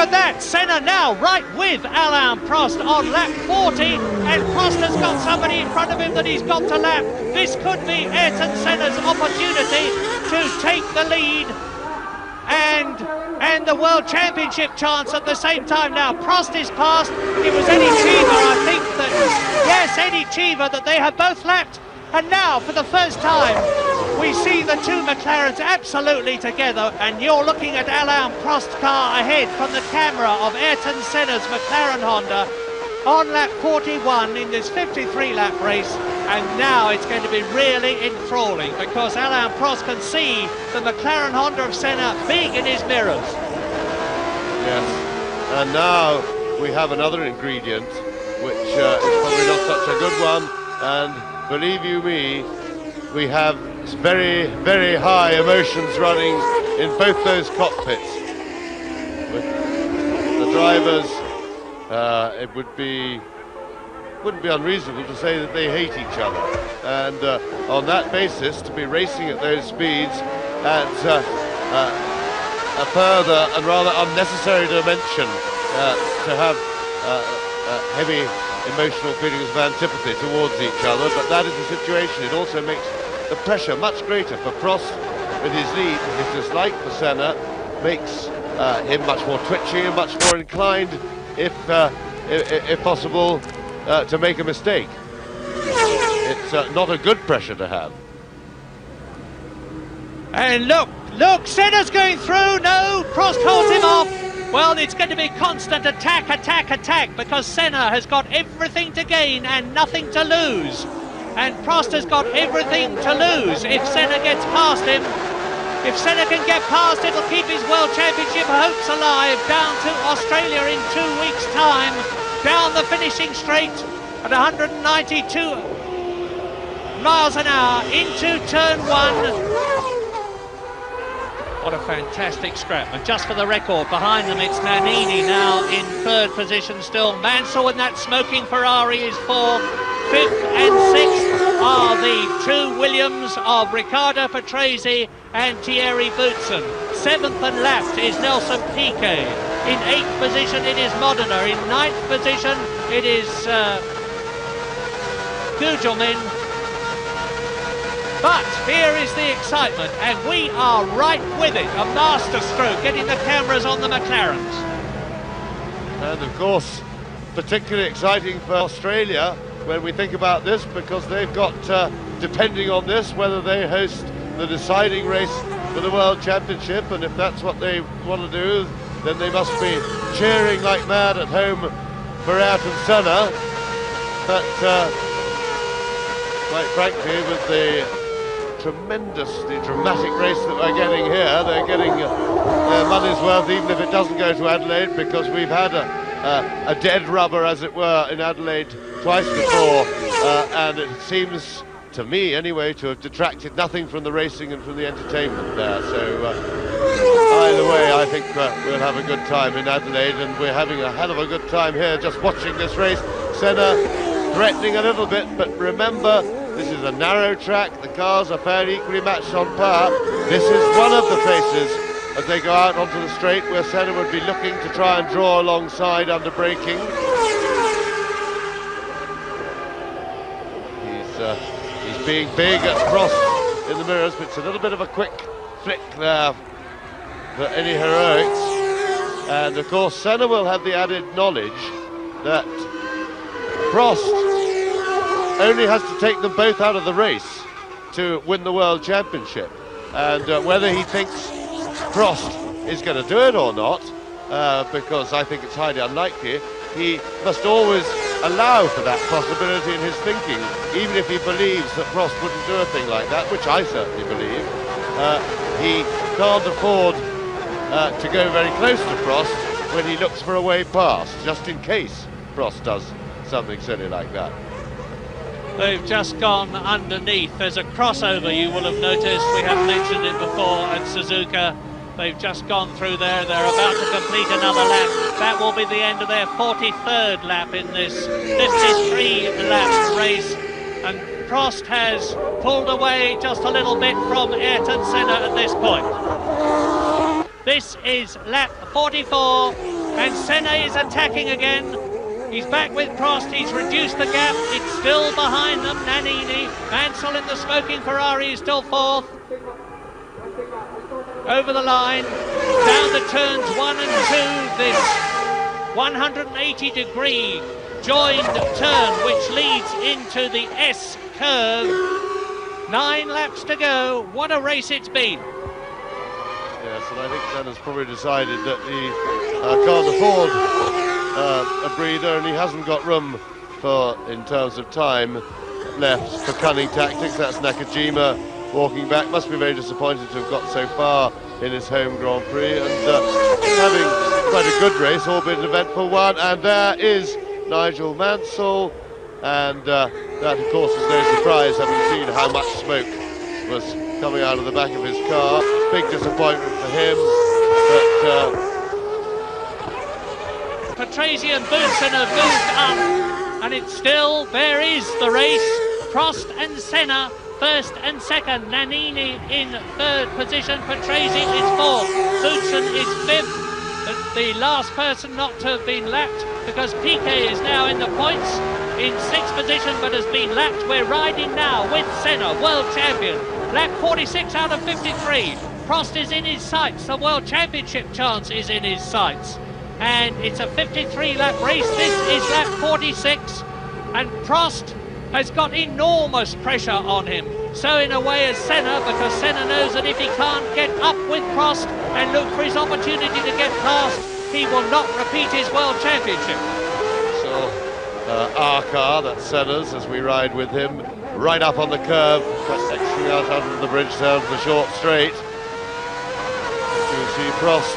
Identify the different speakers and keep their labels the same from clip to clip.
Speaker 1: at that, Senna now right with Alain Prost on lap 40, and Prost has got somebody in front of him that he's got to lap. This could be Ayrton Senna's opportunity to take the lead and the World Championship chance at the same time. Now Prost is past. It was Eddie Cheever, I think that, yes, Eddie Cheever, that they have both lapped. And now, for the first time, we see the two McLarens absolutely together, and you're looking at Alain Prost's car ahead from the camera of Ayrton Senna's McLaren Honda on lap 41 in this 53-lap race. And now it's going to be really enthralling, because Alain Prost can see the McLaren Honda of Senna big in his mirrors.
Speaker 2: Yes, and now we have another ingredient, which is probably not such a good one, and believe you me, we have very, very high emotions running in both those cockpits. With the drivers, it wouldn't be unreasonable to say that they hate each other. And on that basis, to be racing at those speeds adds a further and rather unnecessary dimension to have heavy emotional feelings of antipathy towards each other, but that is the situation. It also makes the pressure much greater for Prost with his lead. His dislike for Senna makes him much more twitchy and much more inclined, if possible, to make a mistake. It's not a good pressure to have.
Speaker 1: And look, Senna's going through. No, Prost holds him off. Well, it's going to be constant attack, because Senna has got everything to gain and nothing to lose. And Prost has got everything to lose if Senna gets past him. If Senna can get past, it'll keep his World Championship hopes alive down to Australia in 2 weeks' time. Down the finishing straight at 192 miles an hour into turn 1. What a fantastic scrap. And just for the record, behind them it's Nannini now in third position still. Mansell in that smoking Ferrari is fourth. Fifth and sixth are the two Williams of Riccardo Patrese and Thierry Boutsen. Seventh and last is Nelson Piquet. In eighth position it is Modena. In ninth position it is Gugelmin. But here is the excitement, and we are right with it. A masterstroke, getting the cameras on the McLarens.
Speaker 2: And of course, particularly exciting for Australia when we think about this, because they've got, depending on this, whether they host the deciding race for the World Championship, and if that's what they want to do, then they must be cheering like mad at home for Ayrton Senna. But quite frankly, with the tremendously dramatic race that we're getting here, they're getting their money's worth, even if it doesn't go to Adelaide, because we've had a dead rubber, as it were, in Adelaide twice before, and it seems, to me anyway, to have detracted nothing from the racing and from the entertainment there. So either way, I think we'll have a good time in Adelaide, and we're having a hell of a good time here just watching this race. Senna threatening a little bit, but remember, this is a narrow track, the cars are fairly equally matched on power. This is one of the places, as they go out onto the straight, where Senna would be looking to try and draw alongside under braking. He's being big at Prost in the mirrors, but it's a little bit of a quick flick there for any heroics. And of course Senna will have the added knowledge that Prost only has to take them both out of the race to win the World Championship. And whether he thinks Prost is going to do it or not, because I think it's highly unlikely, he must always allow for that possibility in his thinking, even if he believes that Prost wouldn't do a thing like that, which I certainly believe. He can't afford to go very close to Prost when he looks for a way past, just in case Prost does something silly like that.
Speaker 1: They've just gone underneath. There's a crossover, you will have noticed. We have mentioned it before at Suzuka. They've just gone through there. They're about to complete another lap. That will be the end of their 43rd lap in this 53-lap race. And Prost has pulled away just a little bit from Ayrton Senna at this point. This is lap 44. And Senna is attacking again. He's back with Prost, he's reduced the gap, it's still behind them, Nannini. Mansell in the smoking Ferrari is still fourth. Over the line, down the turns 1 and 2, this 180 degree joined turn which leads into the S curve. 9 laps to go, what a race it's been.
Speaker 2: Yes, and I think Senna's probably decided that he can't afford a breather, and he hasn't got room for, in terms of time left, for cunning tactics. That's Nakajima walking back. Must be very disappointed to have got so far in his home Grand Prix, and having quite a good race, albeit an eventful one. And there is Nigel Mansell, and that of course is no surprise, having seen how much smoke was coming out of the back of his car. Big disappointment for him, but
Speaker 1: Patrese and Boutsen have moved up, and it's still, there is the race. Prost and Senna first and second, Nannini in third position, Patrese is fourth, Boutsen is fifth, the last person not to have been lapped, because Piquet is now in the points in sixth position but has been lapped. We're riding now with Senna, world champion, lap 46 out of 53. Prost is in his sights, the world championship chance is in his sights. And it's a 53 lap race, this is lap 46, and Prost has got enormous pressure on him. So in a way as Senna, because Senna knows that if he can't get up with Prost and look for his opportunity to get past, he will not repeat his world championship.
Speaker 2: So our car, that's Senna's, as we ride with him, right up on the curve, exiting out under the bridge down to the short straight. You see Prost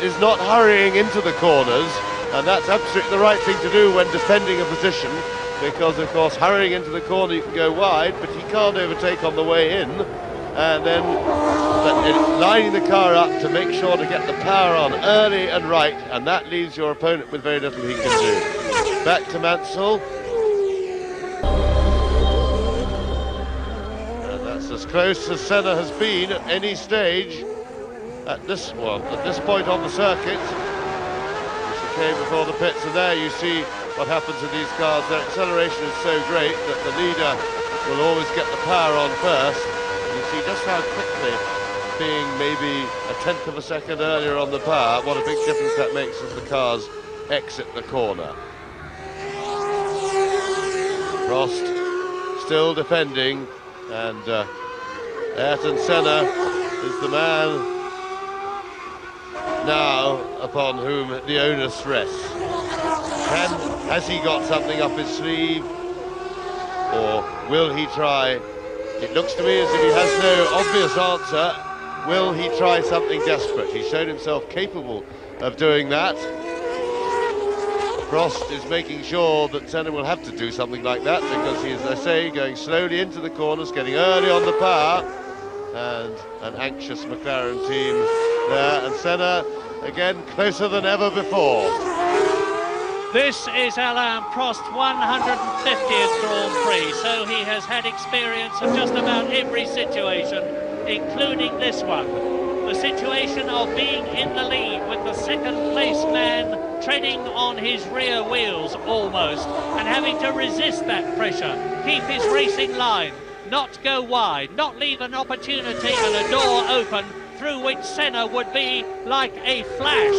Speaker 2: is not hurrying into the corners, and that's absolutely the right thing to do when defending a position, because of course hurrying into the corner you can go wide, but he can't overtake on the way in, and then lining the car up to make sure to get the power on early and right, and that leaves your opponent with very little he can do. Back to Mansell, and that's as close as Senna has been at any stage at this point on the circuit. He came before the pits, and there you see what happens in these cars. Their acceleration is so great that the leader will always get the power on first. You see just how quickly, being maybe a tenth of a second earlier on the power, what a big difference that makes as the cars exit the corner. Prost still defending, and Ayrton Senna is the man now upon whom the onus rests. Has he got something up his sleeve, or will he try? It looks to me as if he has no obvious answer. Will he try something desperate? He's shown himself capable of doing that. Prost is making sure that Senna will have to do something like that, because he is, as I say, going slowly into the corners, getting early on the power, and an anxious McLaren team there, and Senna again closer than ever before.
Speaker 1: This is Alain Prost 150th Grand Prix, so he has had experience of just about every situation, including this one. The situation of being in the lead with the second place man treading on his rear wheels almost, and having to resist that pressure, keep his racing line, not go wide, not leave an opportunity and a door open through which Senna would be like a flash.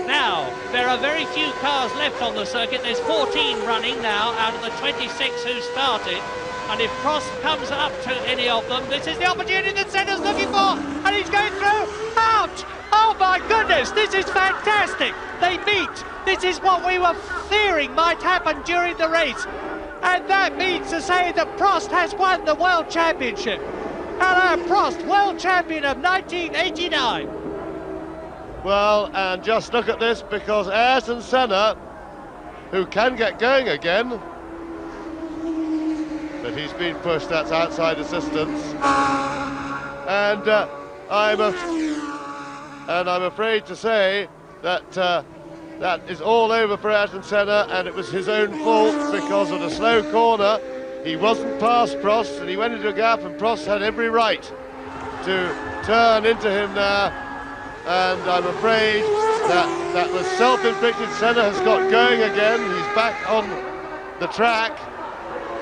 Speaker 1: Now, there are very few cars left on the circuit. There's 14 running now out of the 26 who started. And if Prost comes up to any of them, this is the opportunity that Senna's looking for. And he's going through. Out! Oh my goodness, this is fantastic. They meet. This is what we were fearing might happen during the race. And that means to say that Prost has won the World Championship. Alain Prost, world champion of 1989.
Speaker 2: Well, and just look at this, because Ayrton Senna, who can get going again, but he's been pushed, that's outside assistance. And I'm afraid to say that that is all over for Ayrton Senna, and it was his own fault because of the slow corner. He wasn't past Prost, and he went into a gap, and Prost had every right to turn into him there. And I'm afraid that was self-inflicted. Senna has got going again. He's back on the track,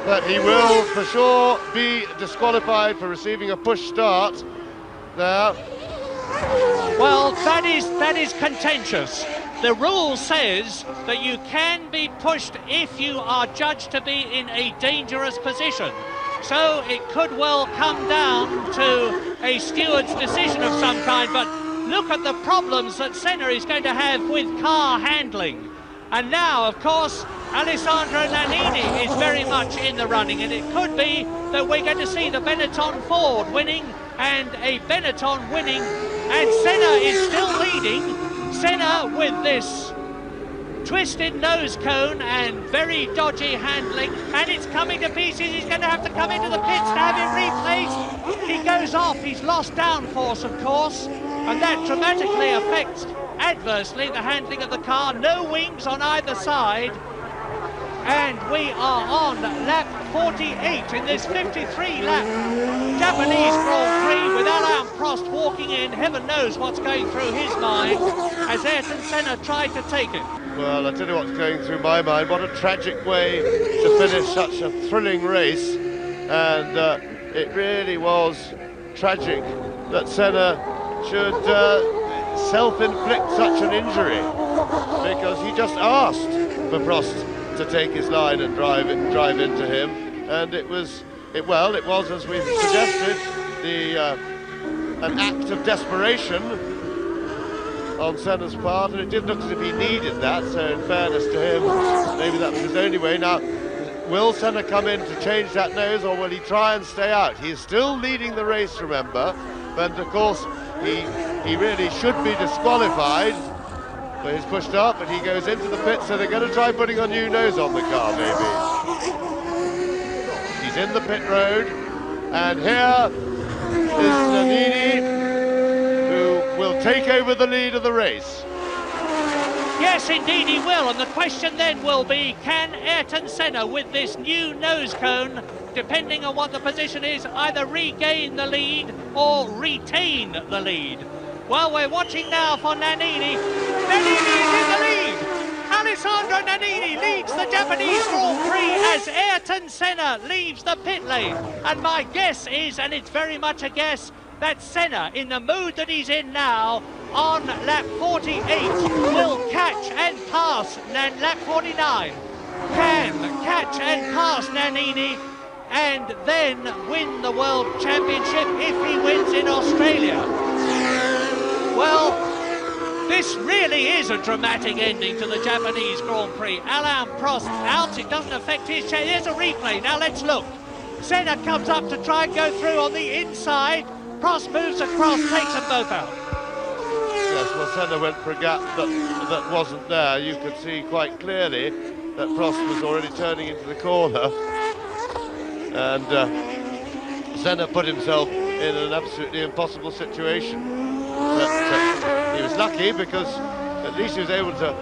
Speaker 2: but he will for sure be disqualified for receiving a push start there.
Speaker 1: Well, that is contentious. The rule says that you can be pushed if you are judged to be in a dangerous position. So it could well come down to a steward's decision of some kind, but look at the problems that Senna is going to have with car handling. And now, of course, Alessandro Nannini is very much in the running, and it could be that we're going to see the Benetton Ford winning and a Benetton winning, and Senna is still leading. Senna with this twisted nose cone and very dodgy handling, and it's coming to pieces. He's going to have to come into the pits to have it replaced. He goes off, he's lost downforce, of course, and that dramatically affects adversely the handling of the car. No wings on either side, and we are on lap 48 in this 53-lap Japanese Grand Prix, with Alain Prost walking in. Heaven knows what's going through his mind as Ayrton Senna tried to take it.
Speaker 2: Well, I tell you what's going through my mind. What a tragic way to finish such a thrilling race, and it really was tragic that Senna should self-inflict such an injury, because he just asked for Prost to take his line and drive into him, and it was as we've suggested, an act of desperation on Senna's part, and it did look as if he needed that. So in fairness to him, maybe that was his only way. Now, will Senna come in to change that nose, or will he try and stay out? He is still leading the race, remember, but of course he really should be disqualified for his push start, but he goes into the pit, so they're going to try putting a new nose on the car, maybe. He's in the pit road, and here is Nannini, who will take over the lead of the race.
Speaker 1: Yes, indeed he will, and the question then will be, can Ayrton Senna, with this new nose cone, depending on what the position is, either regain the lead or retain the lead? Well, we're watching now for Nannini. Nannini is in the lead! Alessandro Nannini leads the Japanese Grand Prix as Ayrton Senna leaves the pit lane. And my guess is, and it's very much a guess, that Senna, in the mood that he's in now, on lap 48, will catch and pass lap 49. Can catch and pass Nannini, and then win the World Championship if he wins in Australia. Well, this really is a dramatic ending to the Japanese Grand Prix. Alain Prost out, it doesn't affect his chance. Here's a replay, now let's look. Senna comes up to try and go through on the inside. Prost moves across, takes them both out.
Speaker 2: Yes, well, Senna went for a gap that wasn't there. You could see quite clearly that Prost was already turning into the corner, and Senna put himself in an absolutely impossible situation. But he was lucky, because at least he was able to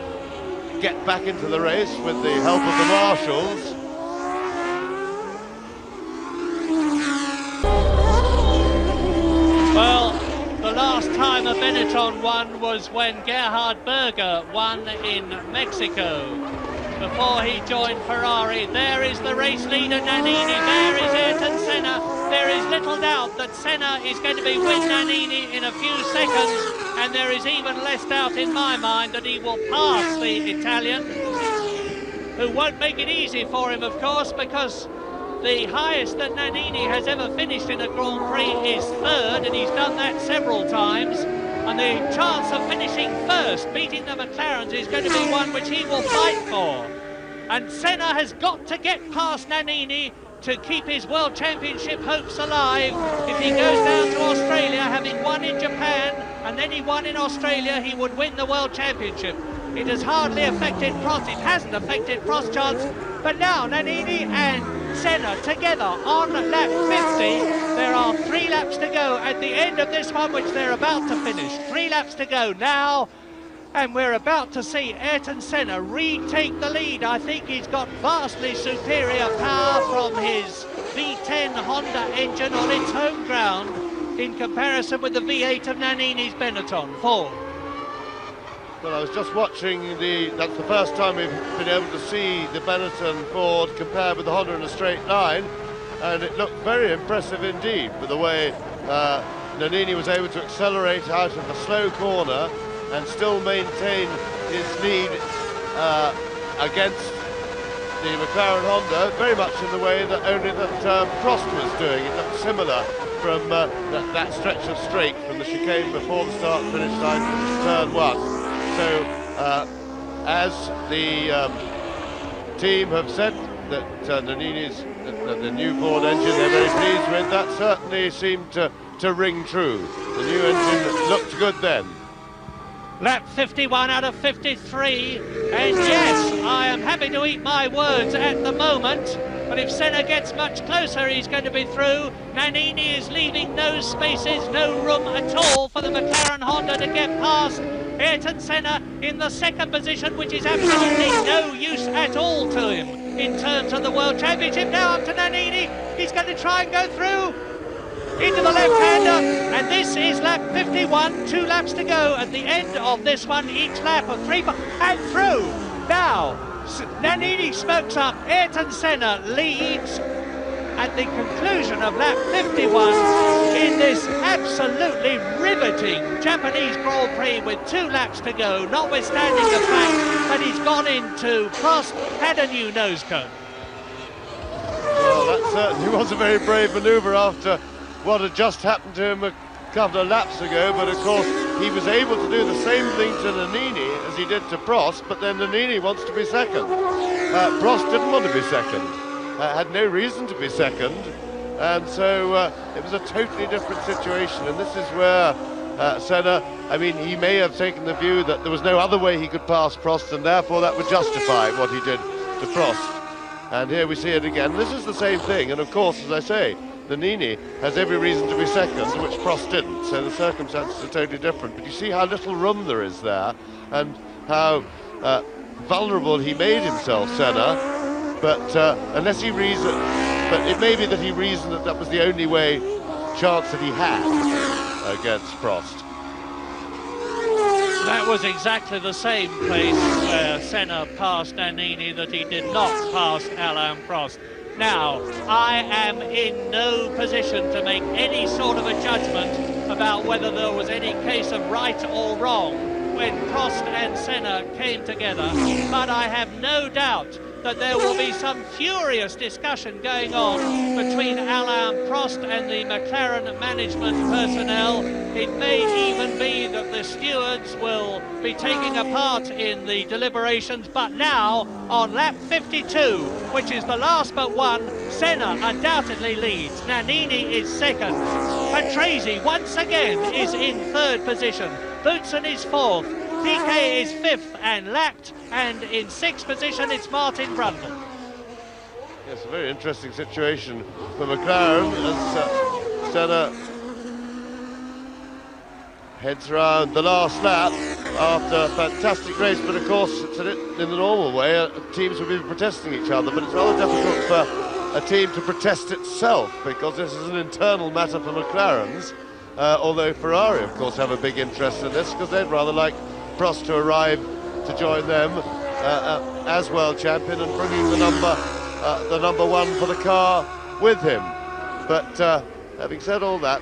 Speaker 2: get back into the race with the help of the marshals.
Speaker 1: Well, the last time a Benetton won was when Gerhard Berger won in Mexico, before he joined Ferrari. There is the race leader, Nannini. There is Ayrton Senna. There is little doubt that Senna is going to be with Nannini in a few seconds, and there is even less doubt in my mind that he will pass the Italian, who won't make it easy for him, of course, because the highest that Nannini has ever finished in a Grand Prix is third, and he's done that several times. And the chance of finishing first, beating the McLarens, is going to be one which he will fight for. And Senna has got to get past Nannini to keep his World Championship hopes alive. If he goes down to Australia, having won in Japan, and then he won in Australia, he would win the World Championship. It has hardly affected Prost. It hasn't affected Prost's chance. But now Nannini and Senna together on lap 50. There are 3 laps to go at the end of this one, which they're about to finish. 3 laps to go now, and we're about to see Ayrton Senna retake the lead. I think he's got vastly superior power from his V10 Honda engine on its home ground in comparison with the V8 of Nannini's Benetton Ford.
Speaker 2: Well, I was just watching that's the first time we've been able to see the Benetton Ford compared with the Honda in a straight line, and it looked very impressive indeed with the way Nannini was able to accelerate out of the slow corner and still maintain his lead against the McLaren Honda, very much in the way that Prost was doing. It looked similar from that stretch of straight from the chicane before the start-finish line to turn 1. So, as the team have said that Nannini's the new Ford engine they're very pleased with, that certainly seemed to ring true. The new engine looked good then.
Speaker 1: Lap 51 out of 53, and yes, I am happy to eat my words at the moment, but if Senna gets much closer, he's going to be through. Nannini is leaving no spaces, no room at all for the McLaren Honda to get past. Ayrton Senna in the second position, which is absolutely no use at all to him in terms of the World Championship. Now up to Nannini, he's going to try and go through into the left-hander, and this is lap 51, 2 laps to go at the end of this one, each lap of 3, and through. Now, Nannini smokes up, Ayrton Senna leads at the conclusion of lap 51 in this absolutely riveting Japanese Grand Prix with 2 laps to go, notwithstanding the fact that he's gone into Prost, had a new nose cone.
Speaker 2: Well, that certainly was a very brave manoeuvre after what had just happened to him a couple of laps ago, but of course he was able to do the same thing to Nannini as he did to Prost, but then Nannini wants to be second. Prost didn't want to be second, had no reason to be second, and so it was a totally different situation, and this is where Senna, I mean, he may have taken the view that there was no other way he could pass Prost, and therefore that would justify what he did to Prost. And here we see it again. This is the same thing, and of course, as I say, Nannini has every reason to be second, which Prost didn't, so the circumstances are totally different. But you see how little room there is there, and how vulnerable he made himself, Senna. But unless he reasoned, but it may be that he reasoned that that was the only chance that he had against Prost.
Speaker 1: That was exactly the same place where Senna passed Nannini that he did not pass Alain Prost. Now, I am in no position to make any sort of a judgment about whether there was any case of right or wrong when Prost and Senna came together, but I have no doubt that there will be some furious discussion going on between Alain Prost and the McLaren management personnel. It may even be that the stewards will be taking a part in the deliberations, but now on lap 52, which is the last but one, Senna undoubtedly leads. Nannini is second. Patrese once again is in third position. Boutsen is fourth. Piquet is fifth and lapped, and in sixth position it's Martin Brundle.
Speaker 2: Yes, a very interesting situation for McLaren as Senna heads around the last lap after a fantastic race, but of course it's in the normal way, teams will be protesting each other, but it's rather difficult for a team to protest itself because this is an internal matter for McLaren's, although Ferrari of course have a big interest in this because they'd rather like Prost to arrive to join them as world champion and bringing the number one for the car with him. But having said all that,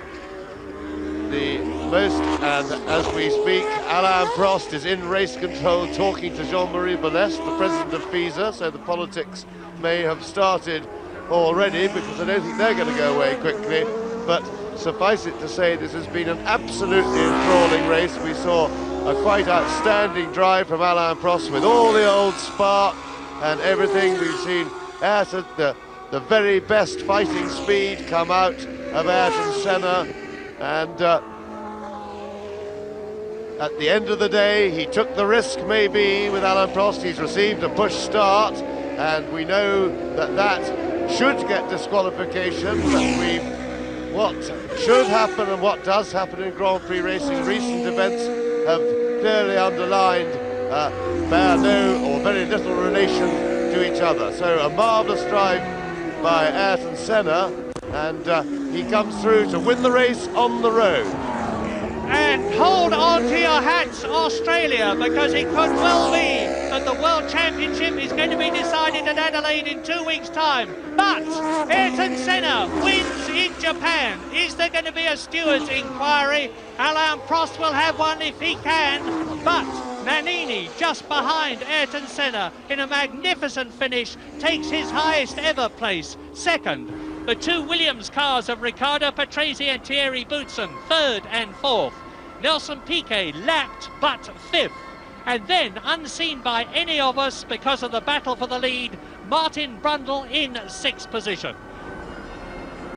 Speaker 2: and as we speak, Alain Prost is in race control talking to Jean-Marie Balestre, the president of FISA, so the politics may have started already because I don't think they're going to go away quickly, but suffice it to say this has been an absolutely enthralling race. We saw a quite outstanding drive from Alain Prost with all the old spark and everything. We've seen Ayrton, the very best fighting speed come out of Ayrton Senna, and at the end of the day he took the risk maybe with Alain Prost. He's received a push start and we know that should get disqualification, but what should happen and what does happen in Grand Prix racing, recent events have clearly underlined bear no or very little relation to each other. So a marvellous drive by Ayrton Senna, and he comes through to win the race on the road.
Speaker 1: And And hold on to your hats, Australia, because it could well be that the World Championship is going to be decided at Adelaide in 2 weeks' time. But Ayrton Senna wins in Japan. Is there going to be a steward's inquiry? Alain Prost will have one if he can, but Nannini, just behind Ayrton Senna, in a magnificent finish, takes his highest ever place, second. The two Williams cars of Riccardo Patrese and Thierry Boutsen, third and fourth. Nelson Piquet lapped but fifth. And then, unseen by any of us because of the battle for the lead, Martin Brundle in sixth position.